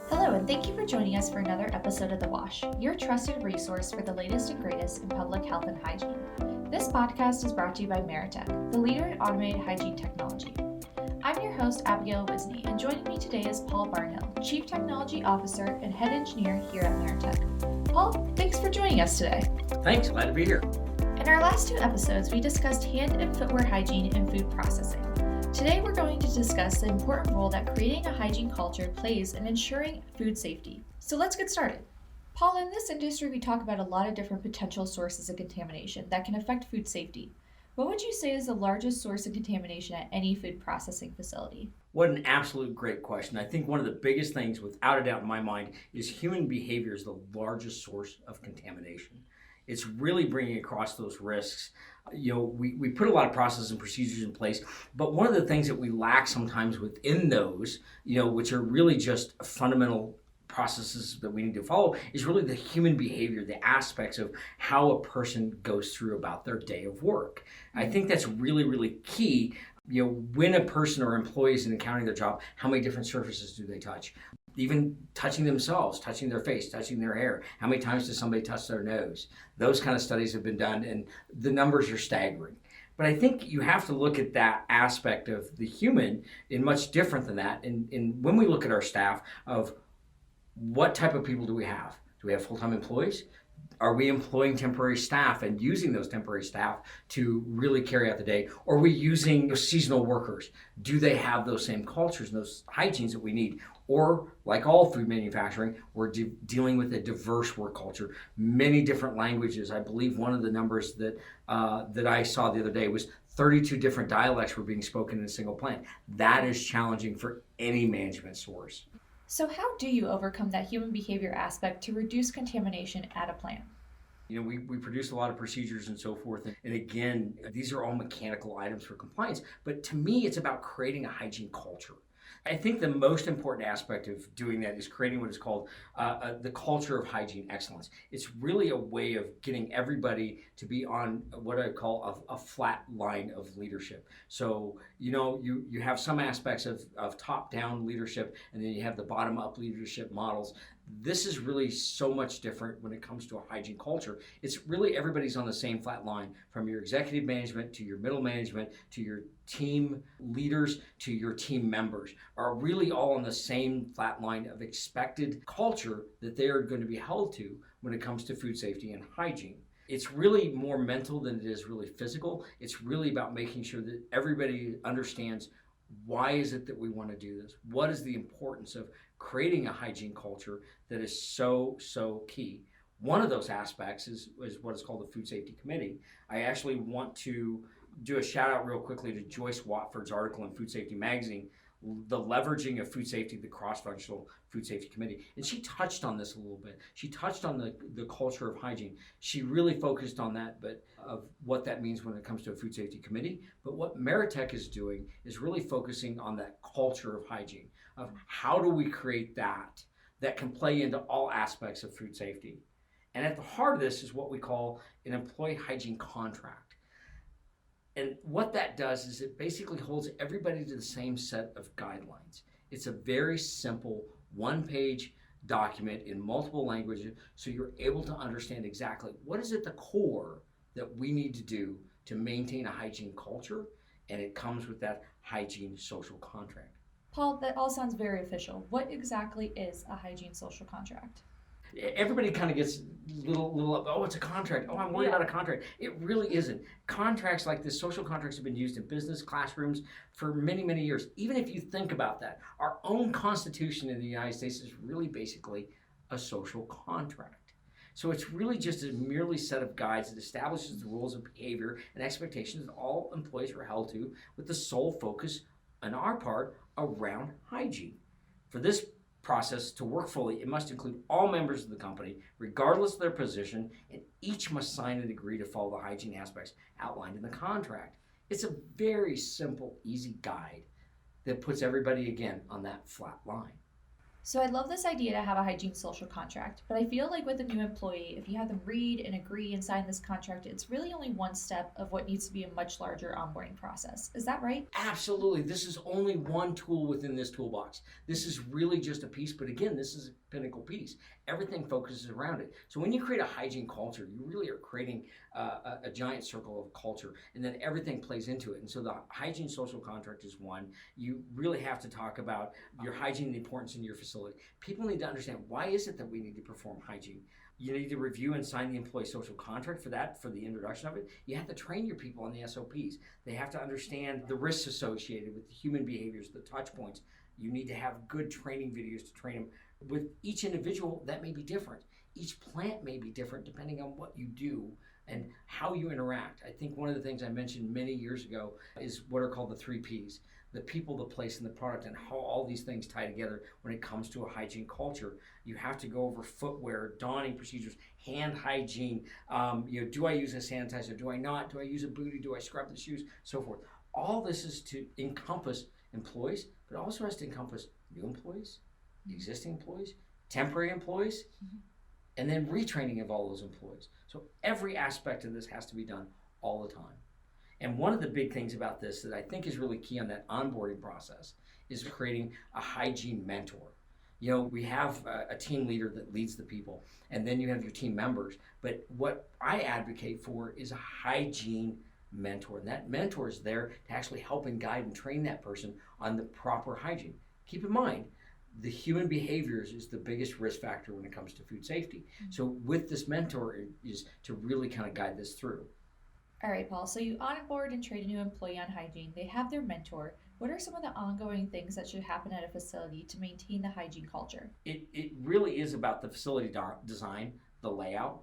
Hello, and thank you for joining us for another episode of The Wash, your trusted resource for the latest and greatest in public health and hygiene. This podcast is brought to you by Meritech, the leader in automated hygiene technology. I'm your host, Abigail Wisney, and joining me today is Paul Barnhill, Chief Technology Officer and Head Engineer here at Meritech. Paul, thanks for joining us today. Thanks, glad to be here. In our last two episodes, we discussed hand and footwear hygiene in food processing. Today, we're going to discuss the important role that creating a hygiene culture plays in ensuring food safety. So let's get started. Paul, in this industry, we talk about a lot of different potential sources of contamination that can affect food safety. What would you say is the largest source of contamination at any food processing facility? What an absolute great question. I think one of the biggest things, without a doubt in my mind, is human behavior is the largest source of contamination. It's really bringing across those risks. We put a lot of processes and procedures in place, but one of the things that we lack sometimes within those, which are really just fundamental processes that we need to follow, is really the human behavior, the aspects of how a person goes through about their day of work. I think that's really, really key. When a person or employee is encountering their job, how many different surfaces do they touch? Even touching themselves, touching their face, touching their hair. How many times does somebody touch their nose? Those kind of studies have been done, and the numbers are staggering. But I think you have to look at that aspect of the human in much different than that. And when we look at our staff of what type of people do we have? Do we have full-time employees? Are we employing temporary staff and using those temporary staff to really carry out the day? Or are we using seasonal workers? Do they have those same cultures and those hygienes that we need? Or, like all food manufacturing, we're dealing with a diverse work culture, many different languages. I believe one of the numbers that I saw the other day was 32 different dialects were being spoken in a single plant. That is challenging for any management source. So how do you overcome that human behavior aspect to reduce contamination at a plant? We produce a lot of procedures and so forth. And again, these are all mechanical items for compliance. But to me, it's about creating a hygiene culture. I think the most important aspect of doing that is creating what is called the culture of hygiene excellence. It's really a way of getting everybody to be on what I call a flat line of leadership. So, you have some aspects of top-down leadership, and then you have the bottom-up leadership models. This is really so much different when it comes to a hygiene culture. It's really everybody's on the same flat line, from your executive management to your middle management to your team leaders to your team members are really all on the same flat line of expected culture that they are going to be held to when it comes to food safety and hygiene. It's really more mental than it is really physical. It's really about making sure that everybody understands why is it that we want to do this? What is the importance of creating a hygiene culture that is so key? One of those aspects is what is called the Food Safety Committee. I actually want to do a shout out real quickly to Joyce Watford's article in Food Safety Magazine, The Leveraging of Food Safety, the Cross-Functional Food Safety Committee. And she touched on this a little bit. She touched on the culture of hygiene. She really focused on that, but of what that means when it comes to a food safety committee. But what Meritech is doing is really focusing on that culture of hygiene, of how do we create that can play into all aspects of food safety. And at the heart of this is what we call an employee hygiene contract. And what that does is it basically holds everybody to the same set of guidelines. It's a very simple one-page document in multiple languages, so you're able to understand exactly what is at the core that we need to do to maintain a hygiene culture, and it comes with that hygiene social contract. Paul, that all sounds very official. What exactly is a hygiene social contract? Everybody kind of gets little, oh, it's a contract. Oh, I'm worried about a contract. It really isn't. Contracts like this, social contracts, have been used in business classrooms for many, many years. Even if you think about that, our own Constitution in the United States is really basically a social contract. So it's really just a merely set of guides that establishes the rules of behavior and expectations that all employees are held to, with the sole focus on our part around hygiene. For this process to work fully, it must include all members of the company, regardless of their position, and each must sign and agree to follow the hygiene aspects outlined in the contract. It's a very simple, easy guide that puts everybody, again, on that flat line. So I love this idea to have a hygiene social contract, but I feel like with a new employee, if you have them read and agree and sign this contract, it's really only one step of what needs to be a much larger onboarding process. Is that right? Absolutely. This is only one tool within this toolbox. This is really just a piece, but again, this is a pinnacle piece. Everything focuses around it. So when you create a hygiene culture, you really are creating a giant circle of culture, and then everything plays into it. And so the hygiene social contract is one. You really have to talk about your hygiene and the importance in your facility. People need to understand, why is it that we need to perform hygiene? You need to review and sign the employee social contract for that, for the introduction of it. You have to train your people on the SOPs. They have to understand the risks associated with the human behaviors, the touch points. You need to have good training videos to train them. With each individual, that may be different. Each plant may be different depending on what you do and how you interact. I think one of the things I mentioned many years ago is what are called the 3 Ps. The people, the place, and the product, and how all these things tie together when it comes to a hygiene culture. You have to go over footwear, donning procedures, hand hygiene. Do I use a sanitizer? Do I not? Do I use a booty? Do I scrub the shoes? So forth. All this is to encompass employees, but it also has to encompass new employees, existing employees, temporary employees, and then retraining of all those employees. So every aspect of this has to be done all the time. And one of the big things about this that I think is really key on that onboarding process is creating a hygiene mentor. We have a team leader that leads the people, and then you have your team members. But what I advocate for is a hygiene mentor. And that mentor is there to actually help and guide and train that person on the proper hygiene. Keep in mind, the human behaviors is the biggest risk factor when it comes to food safety. So with this mentor is to really kind of guide this through. All right, Paul. So you onboard and train a new employee on hygiene. They have their mentor. What are some of the ongoing things that should happen at a facility to maintain the hygiene culture? It really is about the facility design, the layout.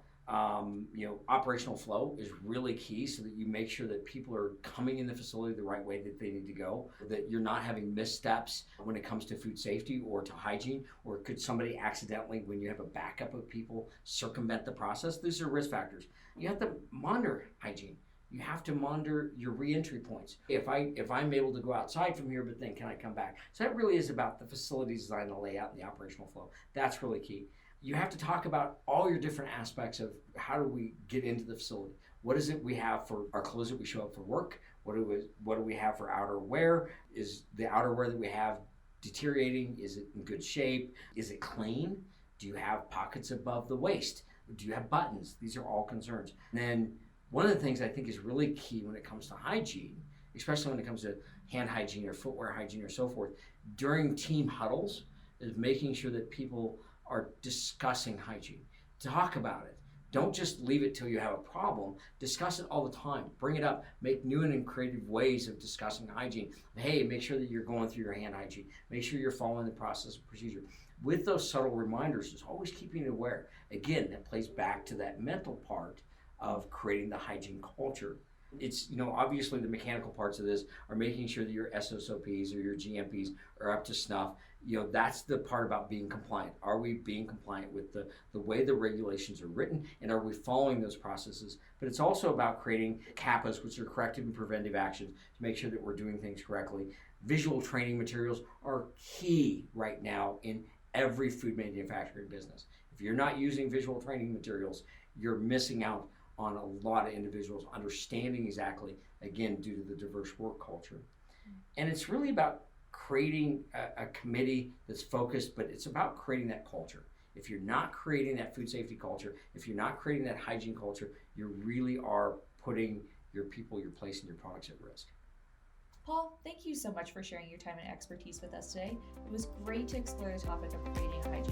Operational flow is really key so that you make sure that people are coming in the facility the right way that they need to go, that you're not having missteps when it comes to food safety or to hygiene, or could somebody accidentally, when you have a backup of people, circumvent the process. These are risk factors. You have to monitor hygiene. You have to monitor your re-entry points. If I'm able to go outside from here, but then can I come back? So that really is about the facility design, the layout, and the operational flow. That's really key. You have to talk about all your different aspects of how do we get into the facility. What is it we have for our clothes that we show up for work? What do we have for outer wear? Is the outerwear that we have deteriorating? Is it in good shape? Is it clean? Do you have pockets above the waist? Do you have buttons? These are all concerns. And then one of the things I think is really key when it comes to hygiene, especially when it comes to hand hygiene or footwear hygiene or so forth, during team huddles, is making sure that people are discussing hygiene. Talk about it. Don't just leave it till you have a problem. Discuss it all the time. Bring it up. Make new and creative ways of discussing hygiene. Hey, make sure that you're going through your hand hygiene. Make sure you're following the process and procedure. With those subtle reminders, just always keeping it aware. Again, that plays back to that mental part of creating the hygiene culture. It's, obviously the mechanical parts of this are making sure that your SOPs or your GMPs are up to snuff. That's the part about being compliant. Are we being compliant with the way the regulations are written, and are we following those processes? But it's also about creating CAPAs, which are corrective and preventive actions, to make sure that we're doing things correctly. Visual training materials are key right now in every food manufacturing business. If you're not using visual training materials, you're missing out on a lot of individuals understanding exactly, again, due to the diverse work culture. And it's really about creating a committee that's focused, but it's about creating that culture. If you're not creating that food safety culture, if you're not creating that hygiene culture, you really are putting your people, your place, and your products at risk. Paul, thank you so much for sharing your time and expertise with us today. It was great to explore the topic of creating a hygiene